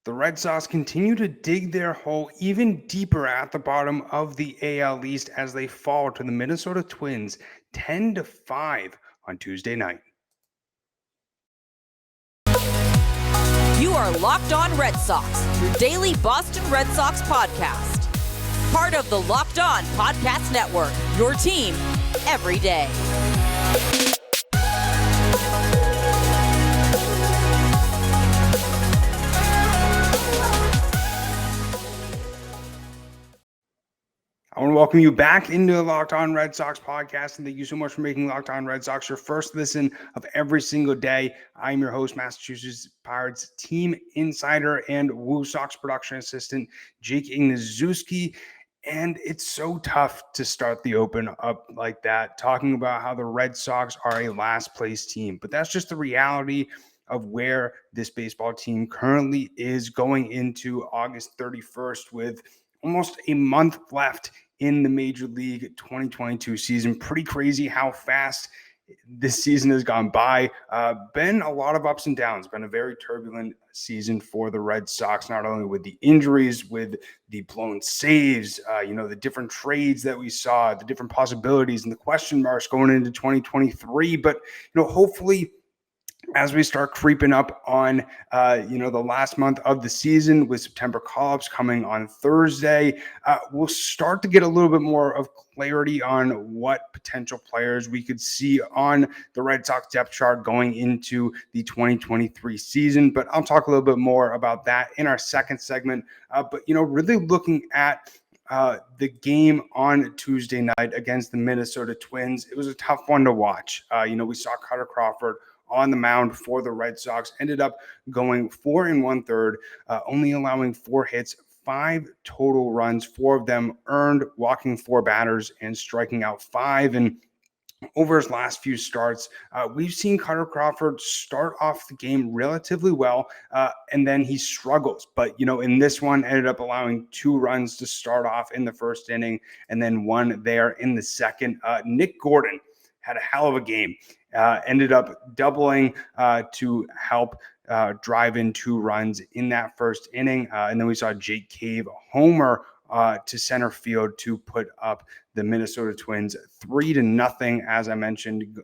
The Red Sox continue to dig their hole even deeper at the bottom of the AL East as they fall to the Minnesota Twins 10-5 on Tuesday night. You are Locked On Red Sox, your daily Boston Red Sox podcast. Part of the Locked On Podcast Network, your team every day. I want to welcome you back into the Locked On Red Sox podcast, and thank you so much for making Locked On Red Sox your first listen of every single day. I'm your host, Massachusetts Pirates team insider and WooSox production assistant, Jake Ignaszewski. And it's so tough to start the open up like that, talking about how the Red Sox are a last place team. But that's just the reality of where this baseball team currently is going into August 31st with almost a month left in the Major League 2022 season. Pretty crazy how fast this season has gone by. Been a lot of ups and downs. Been a very turbulent season for the Red Sox, not only with the injuries, with the blown saves, the different trades that we saw, the different possibilities and the question marks going into 2023. But, hopefully, as we start creeping up on, the last month of the season with September call-ups coming on Thursday, we'll start to get a little bit more of clarity on what potential players we could see on the Red Sox depth chart going into the 2023 season. But I'll talk a little bit more about that in our second segment. Really looking at the game on Tuesday night against the Minnesota Twins, it was a tough one to watch. We saw Kutter Crawford on the mound for the Red Sox, ended up going 4 1/3, only allowing 4 hits, 5 total runs, 4 of them earned, walking 4 batters and striking out 5. And over his last few starts, we've seen Kutter Crawford start off the game relatively well, and then he struggles. But, in this one, ended up allowing 2 runs to start off in the first inning and then 1 there in the second. Nick Gordon had a hell of a game. Ended up doubling to help drive in 2 runs in that first inning. And then we saw Jake Cave homer to center field to put up the Minnesota Twins 3-0, as I mentioned,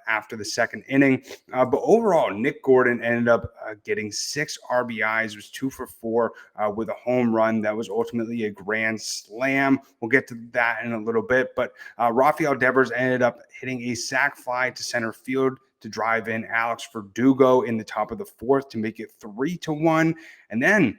after the second inning. But overall, Nick Gordon ended up getting 6 RBIs, was 2 for 4 with a home run that was ultimately a grand slam. We'll get to that in a little bit. But Rafael Devers ended up hitting a sac fly to center field to drive in Alex Verdugo in the top of the 4th to make it 3-1. And then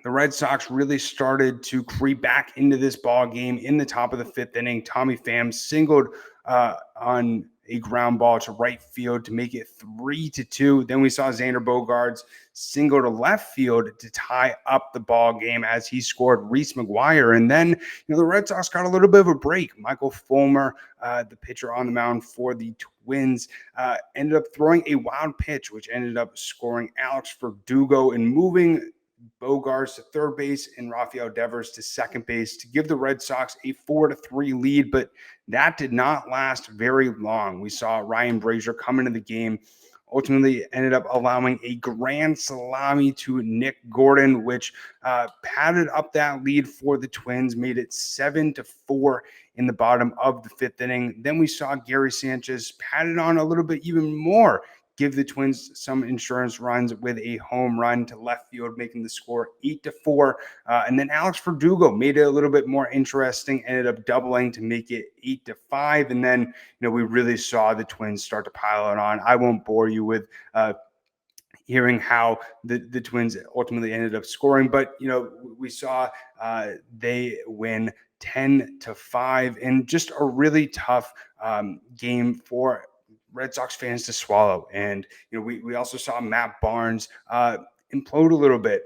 the Red Sox really started to creep back into this ball game in the top of the 5th inning. Tommy Pham singled on a ground ball to right field to make it 3-2. Then we saw Xander Bogaerts single to left field to tie up the ball game as he scored Reese McGuire. And then, the Red Sox got a little bit of a break. Michael Fulmer, the pitcher on the mound for the Twins, ended up throwing a wild pitch, which ended up scoring Alex Verdugo and moving Bogaerts to third base and Rafael Devers to second base to give the Red Sox a 4-3 lead, but that did not last very long. We saw Ryan Brazier come into the game, ultimately ended up allowing a grand salami to Nick Gordon, which padded up that lead for the Twins, made it 7-4 in the bottom of the 5th inning. Then we saw Gary Sanchez padded on a little bit even more, give the Twins some insurance runs with a home run to left field, making the score 8-4. And then Alex Verdugo made it a little bit more interesting, ended up doubling to make it 8-5. And then, we really saw the Twins start to pile it on. I won't bore you with hearing how the Twins ultimately ended up scoring, but, we saw they win 10-5 in just a really tough game for Red Sox fans to swallow. And, we also saw Matt Barnes implode a little bit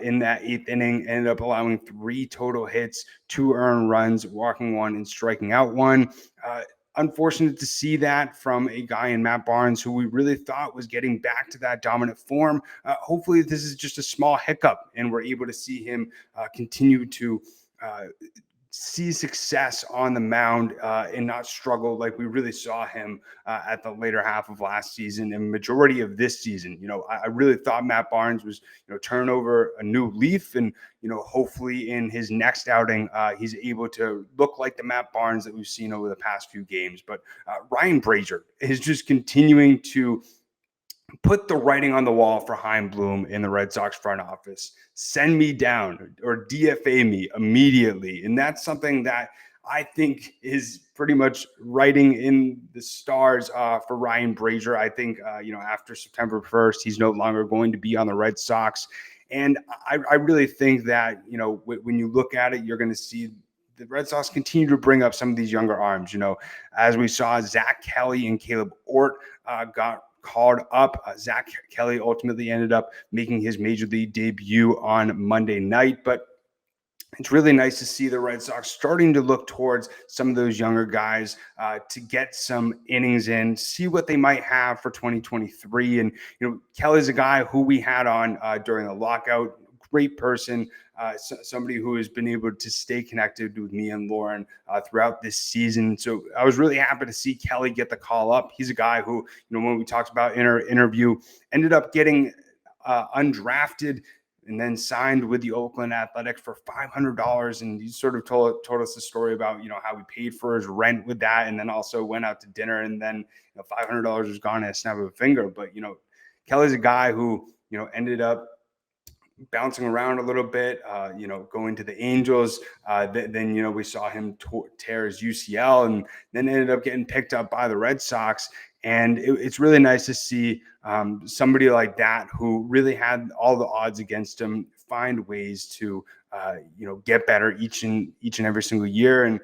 in that 8th inning, ended up allowing 3 total hits, 2 earned runs, walking 1 and striking out 1. Unfortunate to see that from a guy in Matt Barnes who we really thought was getting back to that dominant form. Hopefully this is just a small hiccup and we're able to see him continue to see success on the mound and not struggle like we really saw him at the later half of last season and majority of this season. I really thought Matt Barnes was, turn over a new leaf, and, hopefully in his next outing, he's able to look like the Matt Barnes that we've seen over the past few games. But Ryan Brazier is just continuing to put the writing on the wall for Chaim Bloom in the Red Sox front office. Send me down or DFA me immediately. And that's something that I think is pretty much writing in the stars for Ryan Brazier. I think, after September 1st, he's no longer going to be on the Red Sox. And I really think that, when you look at it, you're going to see the Red Sox continue to bring up some of these younger arms. As we saw, Zach Kelly and Caleb Ort got called up. Zach Kelly ultimately ended up making his major league debut on Monday night, but it's really nice to see the Red Sox starting to look towards some of those younger guys to get some innings in, see what they might have for 2023. And, Kelly's a guy who we had on during the lockout. Great person, somebody who has been able to stay connected with me and Lauren throughout this season. So I was really happy to see Kelly get the call up. He's a guy who, when we talked about in our interview, ended up getting undrafted and then signed with the Oakland Athletics for $500. And he sort of told us the story about, how he paid for his rent with that, and then also went out to dinner, and then $500 was gone at a snap of a finger. But, Kelly's a guy who, ended up bouncing around a little bit, going to the Angels. Then we saw him tear his UCL, and then ended up getting picked up by the Red Sox. And it's really nice to see somebody like that who really had all the odds against him find ways to, get better each and every single year, and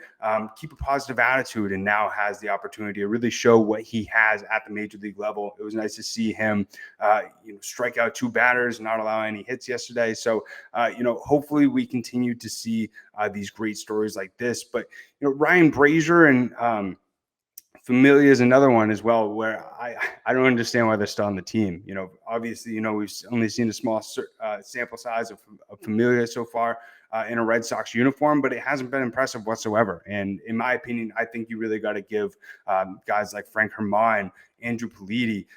keep a positive attitude, and now has the opportunity to really show what he has at the major league level. It was nice to see him, strike out 2 batters, not allow any hits yesterday. So, hopefully we continue to see these great stories like this. But, Ryan Brazier and Familia is another one as well, where I don't understand why they're still on the team. Obviously, we've only seen a small sample size of Familia so far in a Red Sox uniform, but it hasn't been impressive whatsoever. And in my opinion, I think you really got to give guys like Frank Herman, Andrew Politi,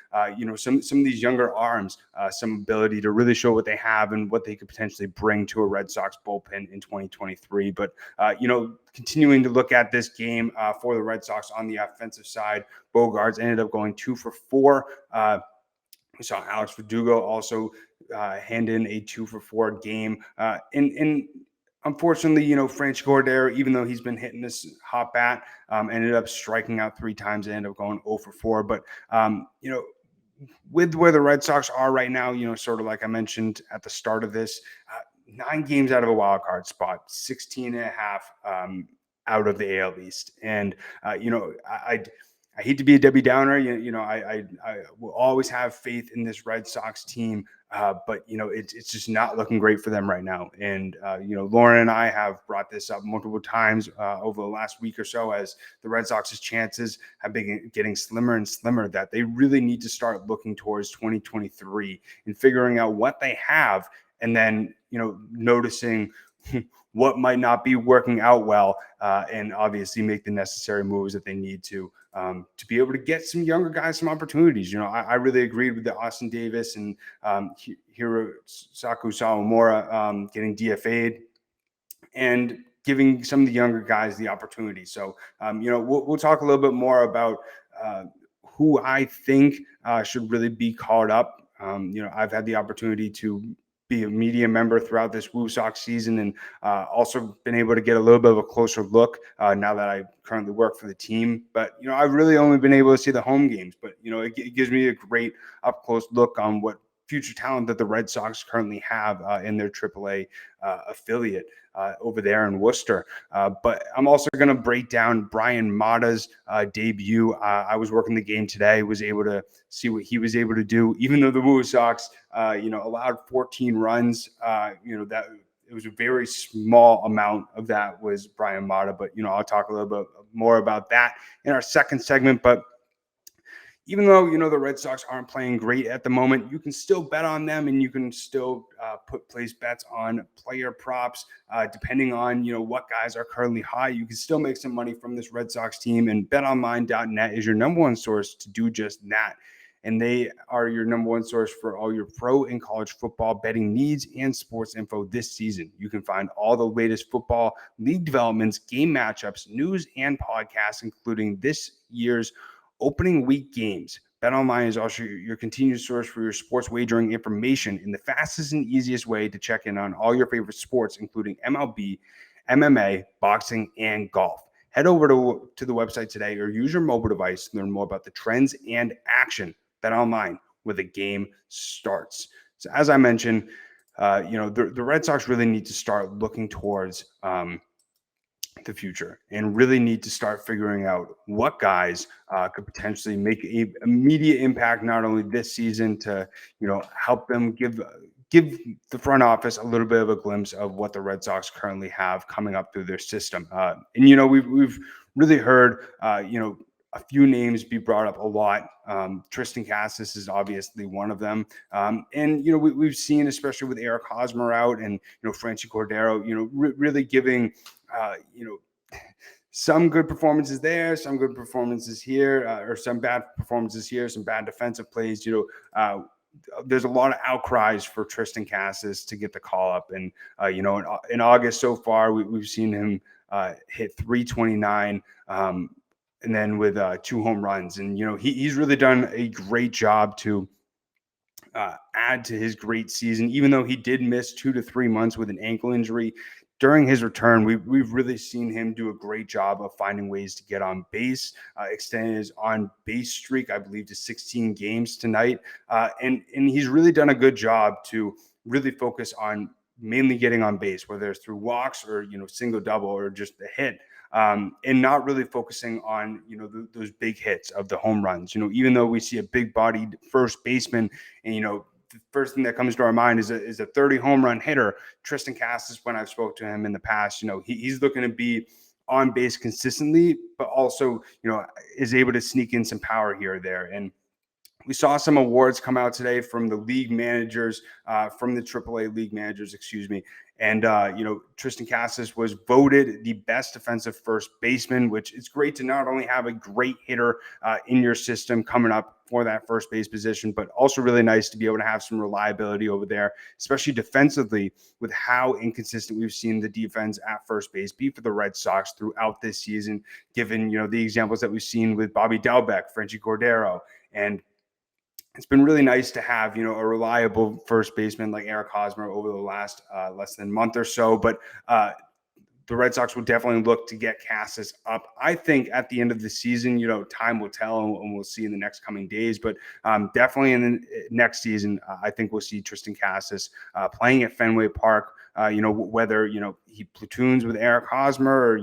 some of these younger arms, some ability to really show what they have and what they could potentially bring to a Red Sox bullpen in 2023. But, continuing to look at this game for the Red Sox on the offensive side, Bogaerts ended up going 2 for 4. We saw Alex Verdugo also hand in a 2 for 4 game. And unfortunately, Franchy Cordero, even though he's been hitting this hot bat, ended up striking out 3 times and ended up going 0 for 4. But, with where the Red Sox are right now, sort of like I mentioned at the start of this, 9 games out of a wild card spot, 16 and a half out of the AL East. And, I hate to be a Debbie Downer. I will always have faith in this Red Sox team, but it's just not looking great for them right now. And Lauren and I have brought this up multiple times over the last week or so, as the Red Sox's chances have been getting slimmer and slimmer, that they really need to start looking towards 2023 and figuring out what they have, and then noticing what might not be working out well, and obviously make the necessary moves that they need to be able to get some younger guys some opportunities. I really agreed with the Austin Davis and Hirosaku Sawamura getting DFA'd and giving some of the younger guys the opportunity. So, we'll talk a little bit more about who I think should really be called up. I've had the opportunity to be a media member throughout this WooSox season, and also been able to get a little bit of a closer look now that I currently work for the team. But, I've really only been able to see the home games, but, it gives me a great up close look on what future talent that the Red Sox currently have in their AAA affiliate over there in Worcester. But I'm also going to break down Bryan Mata's debut. I was working the game today, was able to see what he was able to do, even though the WooSox, allowed 14 runs. That it was a very small amount of that was Bryan Mata. But, I'll talk a little bit more about that in our second segment. But, even though, the Red Sox aren't playing great at the moment, you can still bet on them, and you can still place bets on player props, depending on, what guys are currently high. You can still make some money from this Red Sox team, and betonline.net is your number one source to do just that. And they are your number one source for all your pro and college football betting needs and sports info this season. You can find all the latest football league developments, game matchups, news, and podcasts, including this year's opening week games. BetOnline is also your continued source for your sports wagering information and the fastest and easiest way to check in on all your favorite sports, including MLB, MMA, boxing, and golf. Head over to the website today or use your mobile device to learn more about the trends and action. BetOnline, where the game starts. So as I mentioned, the Red Sox really need to start looking towards the future and really need to start figuring out what guys could potentially make an immediate impact, not only this season to, help them give the front office a little bit of a glimpse of what the Red Sox currently have coming up through their system. And we've really heard, a few names be brought up a lot. Tristan Casas is obviously one of them. And, we've seen, especially with Eric Hosmer out and, Franchy Cordero, really giving, some good performances there, some good performances here, or some bad performances here, some bad defensive plays. There's a lot of outcries for Tristan Casas to get the call up. And, in August so far, we've seen him hit 329. And then with 2 home runs. And, he's really done a great job to add to his great season, even though he did miss 2 to 3 months with an ankle injury. During his return, we've really seen him do a great job of finding ways to get on base, extending his on-base streak, I believe, to 16 games tonight. And he's really done a good job to really focus on mainly getting on base, whether it's through walks or, single, double, or just a hit. And not really focusing on, those big hits of the home runs. Even though we see a big-bodied first baseman, and, the first thing that comes to our mind is a 30 home run hitter. Tristan Casas, when I've spoke to him in the past, he's looking to be on base consistently, but also, is able to sneak in some power here or there. And we saw some awards come out today from the league managers, from the AAA league managers, And, Tristan Casas was voted the best defensive first baseman, which is great to not only have a great hitter in your system coming up for that first base position, but also really nice to be able to have some reliability over there, especially defensively, with how inconsistent we've seen the defense at first base be for the Red Sox throughout this season, given, the examples that we've seen with Bobby Dalbec, Franchy Cordero, and it's been really nice to have, a reliable first baseman like Eric Hosmer over the last less than month or so. But the Red Sox will definitely look to get Casas up. I think at the end of the season, time will tell, and we'll see in the next coming days. But definitely in the next season, I think we'll see Tristan Casas playing at Fenway Park. Whether he platoons with Eric Hosmer, or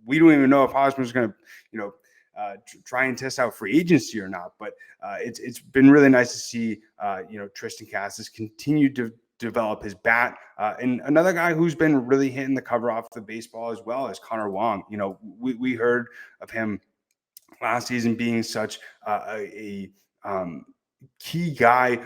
we don't even know if Hosmer's going to try and test out free agency or not. But it's been really nice to see Tristan Casas continue to develop his bat. And another guy who's been really hitting the cover off the baseball as well is Connor Wong. We heard of him last season being such a key guy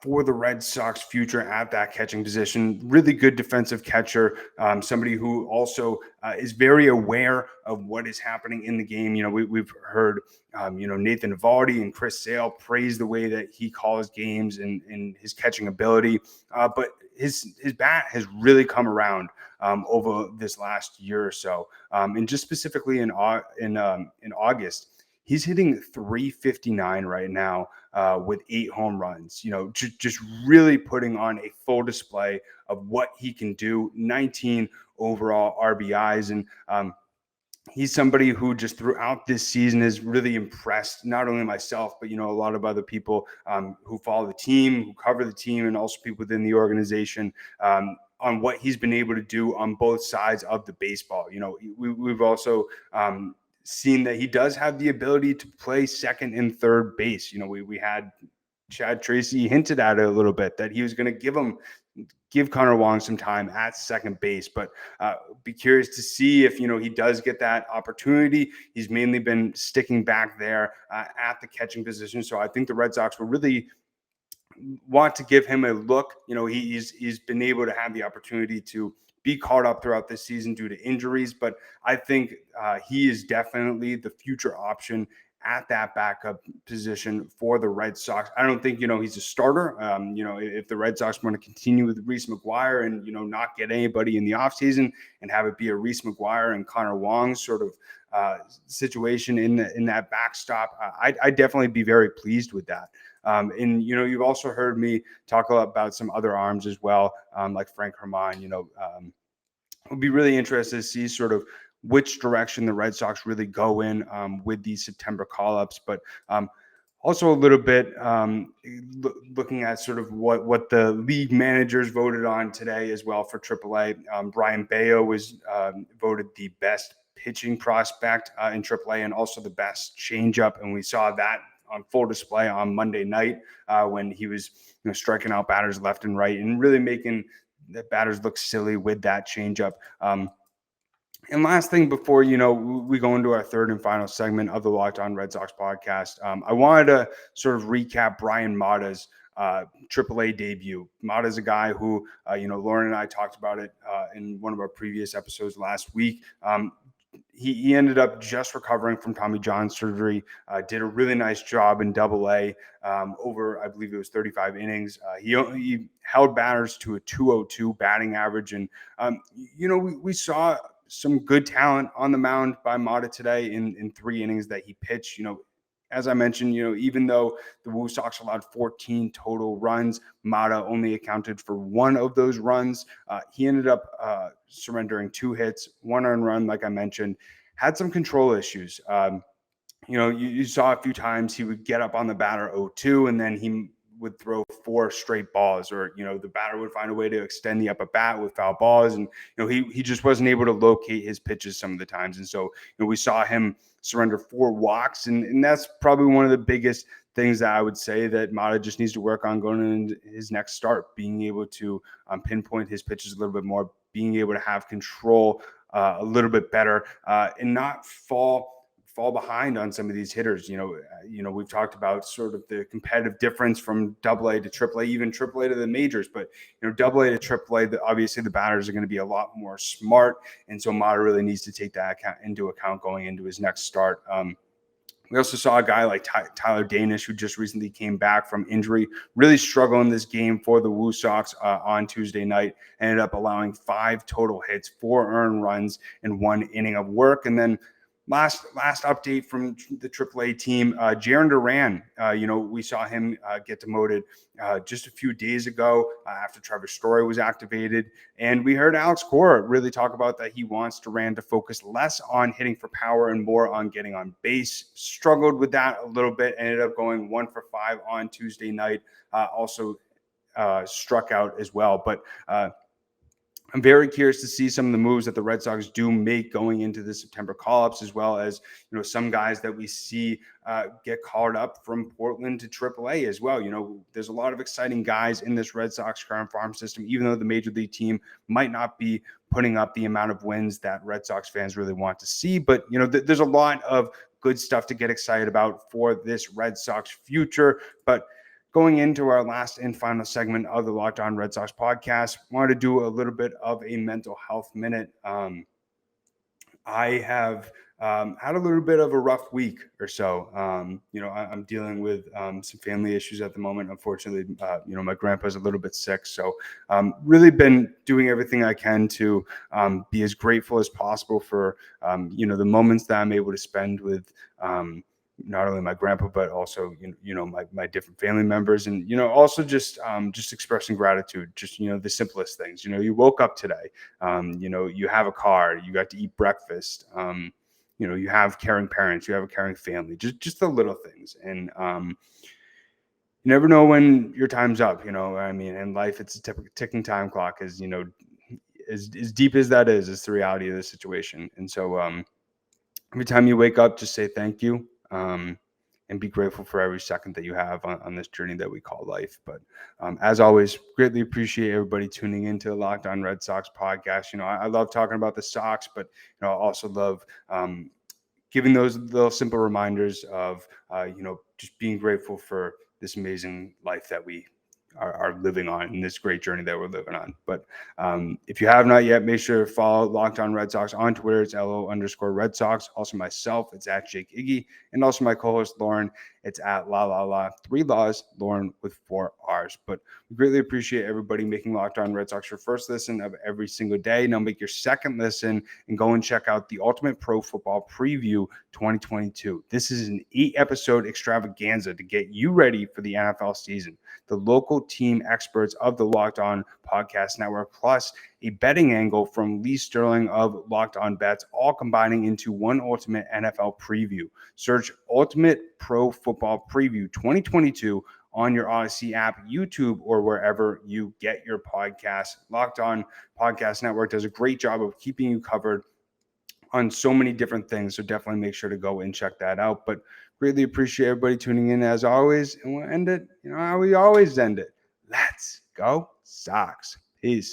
for the Red Sox future at that catching position. Really good defensive catcher, somebody who also is very aware of what is happening in the game. We've heard, Nathan Eovaldi and Chris Sale praise the way that he calls games and his catching ability. But his bat has really come around over this last year or so. And just specifically in August, he's hitting 359 right now with 8 home runs, just really putting on a full display of what he can do, 19 overall RBIs. And he's somebody who just throughout this season has really impressed not only myself, but, a lot of other people who follow the team, who cover the team, and also people within the organization on what he's been able to do on both sides of the baseball. We've also seen that he does have the ability to play second and third base. We had Chad Tracy hinted at it a little bit, that he was going to give Connor Wong some time at second base, but be curious to see if, he does get that opportunity. He's mainly been sticking back there at the catching position. So I think the Red Sox will really want to give him a look. He's been able to have the opportunity to be caught up throughout this season due to injuries, but I think he is definitely the future option at that backup position for the Red Sox. I don't think, he's a starter. If the Red Sox want to continue with Reese McGuire and, not get anybody in the offseason and have it be a Reese McGuire and Connor Wong sort of situation in that backstop, I'd definitely be very pleased with that. And, you've also heard me talk a lot about some other arms as well, like Frank Herman. It'll be really interesting to see sort of which direction the Red Sox really go in with these September call-ups. But also a little bit looking at sort of what the league managers voted on today as well for AAA. Bryan was voted the best pitching prospect in AAA and also the best changeup. And we saw that on full display on Monday night when he was striking out batters left and right and really making the batters look silly with that changeup. And last thing before, we go into our third and final segment of the Locked On Red Sox podcast, I wanted to sort of recap Bryan Mata's AAA debut. Mata's a guy who, Lauren and I talked about it in one of our previous episodes last week. He ended up just recovering from Tommy John surgery, did a really nice job in AA over, I believe it was 35 innings. He held batters to a 202 batting average. And, we saw some good talent on the mound by Mata today in 3 innings that he pitched. As I mentioned, even though the WooSox allowed 14 total runs, Mata only accounted for 1 of those runs. He ended up surrendering 2 hits, 1 earned run, like I mentioned, had some control issues. You saw a few times he would get up on the batter 0-2, and then he would throw 4 straight balls, or the batter would find a way to extend the up at bat with foul balls, and he just wasn't able to locate his pitches some of the times. And so we saw him surrender 4 walks, and that's probably one of the biggest things that I would say that Mata just needs to work on going into his next start, being able to pinpoint his pitches a little bit more, being able to have control a little bit better, and not fall behind on some of these hitters. We've talked about sort of the competitive difference from AA to AAA, even AAA to the majors, but AA to AAA, obviously the batters are going to be a lot more smart. And so Mata really needs to take that into account going into his next start. We also saw a guy like Tyler Danish, who just recently came back from injury, really struggle in this game for the WooSox on Tuesday night, ended up allowing 5 total hits, 4 earned runs, and 1 inning of work. And then Last update from the AAA team, Jaren Duran, we saw him get demoted just a few days ago after Trevor Story was activated. And we heard Alex Cora really talk about that he wants Duran to focus less on hitting for power and more on getting on base. Struggled with that a little bit, ended up going 1 for 5 on Tuesday night, also struck out as well. But I'm very curious to see some of the moves that the Red Sox do make going into the September call-ups, as well as some guys that we see get called up from Portland to AAA as well. There's a lot of exciting guys in this Red Sox current farm system, even though the major league team might not be putting up the amount of wins that Red Sox fans really want to see. But there's a lot of good stuff to get excited about for this Red Sox future. But going into our last and final segment of the Locked On Red Sox podcast, wanted to do a little bit of a mental health minute. I have had a little bit of a rough week or so. I'm dealing with some family issues at the moment. Unfortunately, my grandpa's a little bit sick. So really been doing everything I can to be as grateful as possible for, the moments that I'm able to spend with not only my grandpa, but also, my different family members, and, also just expressing gratitude, just, the simplest things. You woke up today, you have a car, you got to eat breakfast, you have caring parents, you have a caring family, just the little things. And, you never know when your time's up, in life, it's a ticking time clock, as deep as that is the reality of the situation. And so, every time you wake up, just say thank you. and be grateful for every second that you have on this journey that we call life. But as always, greatly appreciate everybody tuning into the Locked On Red Sox podcast. I love talking about the Sox, but I also love giving those little simple reminders of just being grateful for this amazing life that we are living on, in this great journey that we're living on. But if you have not yet, make sure to follow Locked On Red Sox on Twitter. It's LO_Red Sox. Also myself, it's at Jake Iggy. And also my co-host Lauren, it's at La 3 Laws, Lauren with 4 R's. But we greatly appreciate everybody making Locked On Red Sox your first listen of every single day. Now make your second listen and go and check out the Ultimate Pro Football Preview 2022. This is an 8-episode extravaganza to get you ready for the NFL season. The local team experts of the Locked On Podcast Network, plus a betting angle from Lee Sterling of Locked On Bets, all combining into one ultimate NFL preview. Search Ultimate Pro Football Preview 2022 on your Odyssey app, YouTube, or wherever you get your podcasts. Locked On Podcast Network does a great job of keeping you covered on so many different things, so definitely make sure to go and check that out. But greatly appreciate everybody tuning in as always, and we'll end it how we always end it. Let's go Sox. Peace.